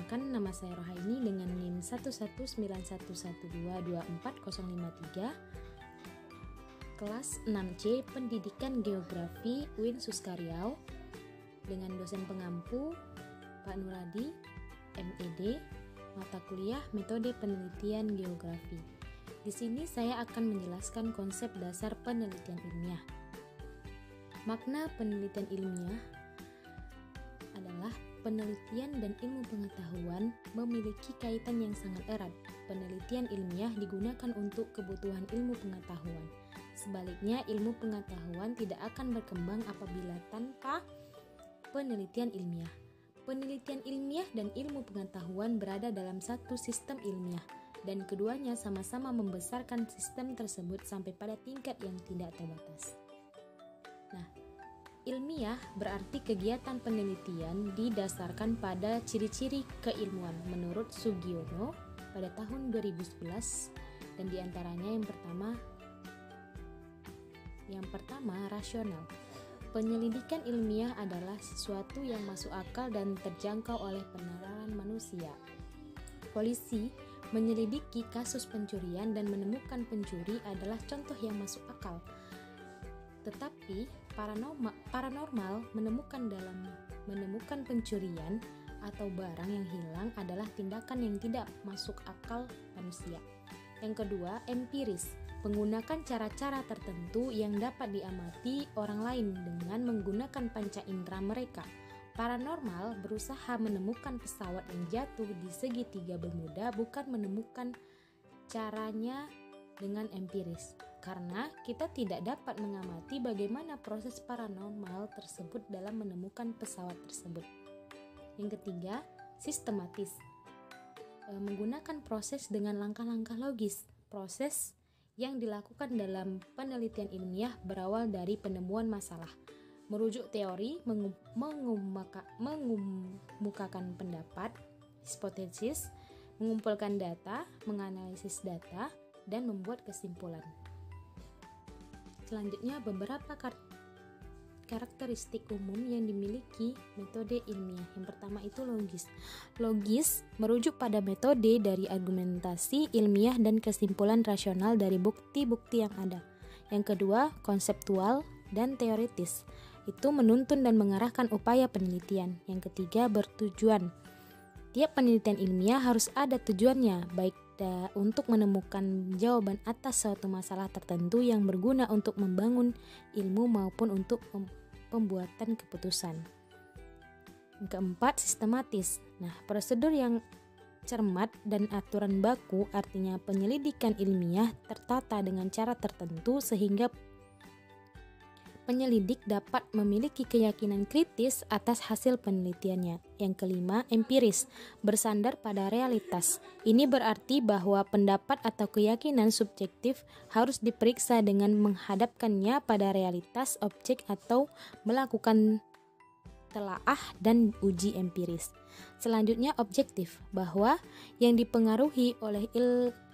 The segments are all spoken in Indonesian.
Perkenalkan, nama saya Rohaini dengan NIM 11911122403, kelas 6C Pendidikan Geografi UIN Suskaryau, dengan dosen pengampu Pak Nuradi, MED, mata kuliah Metode Penelitian Geografi. Di sini saya akan menjelaskan konsep dasar penelitian ilmiah. Makna penelitian ilmiah adalah penelitian dan ilmu pengetahuan memiliki kaitan yang sangat erat. Penelitian ilmiah digunakan untuk kebutuhan ilmu pengetahuan. Sebaliknya, ilmu pengetahuan tidak akan berkembang apabila tanpa penelitian ilmiah. Penelitian ilmiah dan ilmu pengetahuan berada dalam satu sistem ilmiah, dan keduanya sama-sama membesarkan sistem tersebut sampai pada tingkat yang tidak terbatas. Nah, ilmiah berarti kegiatan penelitian didasarkan pada ciri-ciri keilmuan menurut Sugiono pada tahun 2011, dan diantaranya yang pertama rasional. Penyelidikan ilmiah adalah sesuatu yang masuk akal dan terjangkau oleh penerawan manusia. Polisi menyelidiki kasus pencurian dan menemukan pencuri adalah contoh yang masuk akal. Tetapi paranormal menemukan pencurian atau barang yang hilang adalah tindakan yang tidak masuk akal manusia. Yang kedua, empiris, menggunakan cara-cara tertentu yang dapat diamati orang lain dengan menggunakan panca indera mereka. Paranormal berusaha menemukan pesawat yang jatuh di segitiga Bermuda, bukan menemukan caranya dengan empiris, karena kita tidak dapat mengamati bagaimana proses paranormal tersebut dalam menemukan pesawat tersebut. Yang ketiga, sistematis, menggunakan proses dengan langkah-langkah logis. Proses yang dilakukan dalam penelitian ilmiah berawal dari penemuan masalah, merujuk teori, mengemukakan pendapat, hipotesis, mengumpulkan data, menganalisis data, dan membuat kesimpulan. Selanjutnya, beberapa karakteristik umum yang dimiliki metode ilmiah. Yang pertama itu logis. Logis merujuk pada metode dari argumentasi ilmiah dan kesimpulan rasional dari bukti-bukti yang ada. Yang kedua, konseptual dan teoritis. Itu menuntun dan mengarahkan upaya penelitian. Yang ketiga, bertujuan. Tiap penelitian ilmiah harus ada tujuannya, baik untuk menemukan jawaban atas suatu masalah tertentu yang berguna untuk membangun ilmu maupun untuk pembuatan keputusan. Yang keempat, sistematis. Nah, prosedur yang cermat dan aturan baku, artinya penyelidikan ilmiah tertata dengan cara tertentu sehingga penyelidik dapat memiliki keyakinan kritis atas hasil penelitiannya. Yang kelima, empiris, bersandar pada realitas. Ini berarti bahwa pendapat atau keyakinan subjektif harus diperiksa dengan menghadapkannya pada realitas objek atau melakukan telaah dan uji empiris. Selanjutnya, objektif, bahwa yang dipengaruhi oleh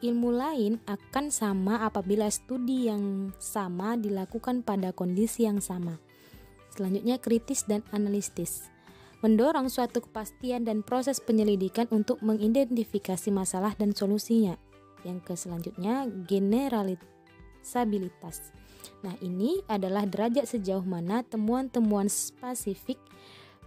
ilmu lain akan sama apabila studi yang sama dilakukan pada kondisi yang sama. Selanjutnya, kritis dan analitis, mendorong suatu kepastian dan proses penyelidikan untuk mengidentifikasi masalah dan solusinya. Yang selanjutnya, generalisabilitas. Nah, ini adalah derajat sejauh mana temuan-temuan spesifik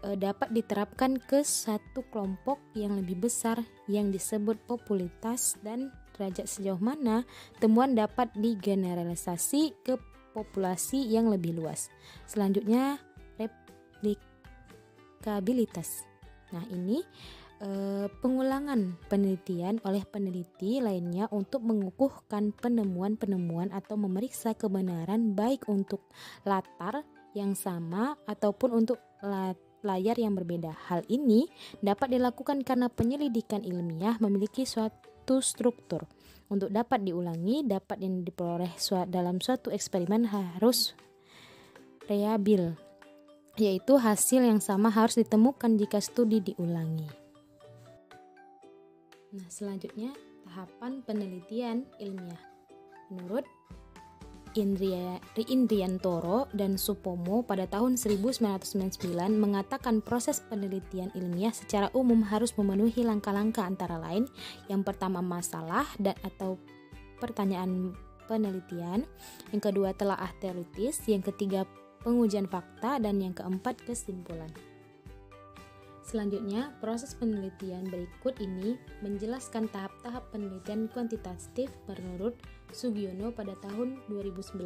dapat diterapkan ke satu kelompok yang lebih besar yang disebut popularitas, dan derajat sejauh mana temuan dapat digeneralisasi ke populasi yang lebih luas. Selanjutnya, replikabilitas. Nah, ini pengulangan penelitian oleh peneliti lainnya untuk mengukuhkan penemuan-penemuan atau memeriksa kebenaran baik untuk latar yang sama ataupun untuk layar yang berbeda. Hal ini dapat dilakukan karena penyelidikan ilmiah memiliki suatu struktur. Untuk dapat diulangi, dapat yang diperoleh dalam suatu eksperimen harus reliable, yaitu hasil yang sama harus ditemukan jika studi diulangi. Nah, selanjutnya tahapan penelitian ilmiah. Menurut Indriantoro dan Supomo pada tahun 1999 mengatakan proses penelitian ilmiah secara umum harus memenuhi langkah-langkah antara lain. Yang pertama, masalah dan atau pertanyaan penelitian. Yang kedua, telaah teoritis. Yang ketiga, pengujian fakta. Dan yang keempat, kesimpulan. Selanjutnya, proses penelitian berikut ini menjelaskan tahap-tahap penelitian kuantitatif menurut Sugiono pada tahun 2011.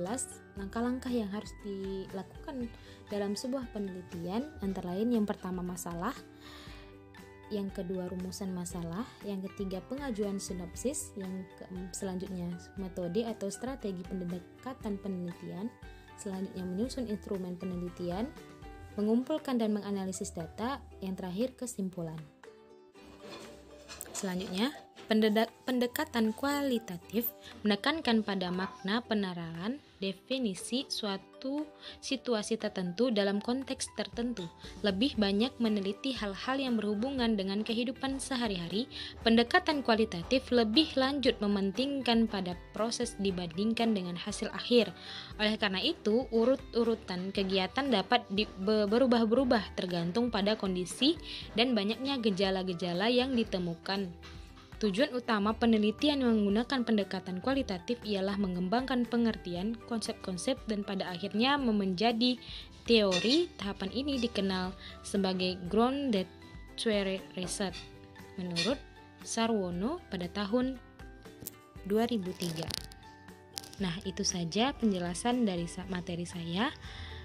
Langkah-langkah yang harus dilakukan dalam sebuah penelitian antara lain yang pertama masalah, yang kedua rumusan masalah, yang ketiga pengajuan sinopsis, yang selanjutnya metode atau strategi pendekatan penelitian, selanjutnya menyusun instrumen penelitian, mengumpulkan dan menganalisis data, yang terakhir kesimpulan. Selanjutnya, pendekatan kualitatif menekankan pada makna peneraran definisi suatu situasi tertentu dalam konteks tertentu. Lebih banyak meneliti hal-hal yang berhubungan dengan kehidupan sehari-hari. Pendekatan kualitatif lebih lanjut mementingkan pada proses dibandingkan dengan hasil akhir. Oleh karena itu, urut-urutan kegiatan dapat berubah-ubah tergantung pada kondisi dan banyaknya gejala-gejala yang ditemukan. Tujuan utama penelitian yang menggunakan pendekatan kualitatif ialah mengembangkan pengertian, konsep-konsep, dan pada akhirnya menjadi teori. Tahapan ini dikenal sebagai grounded research menurut Sarwono pada tahun 2003. Nah, itu saja penjelasan dari materi saya.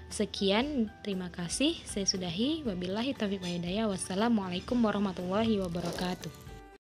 Sekian, terima kasih. Saya sudahi. Wabillahi taufiq wal hidayah. Wassalamualaikum warahmatullahi wabarakatuh.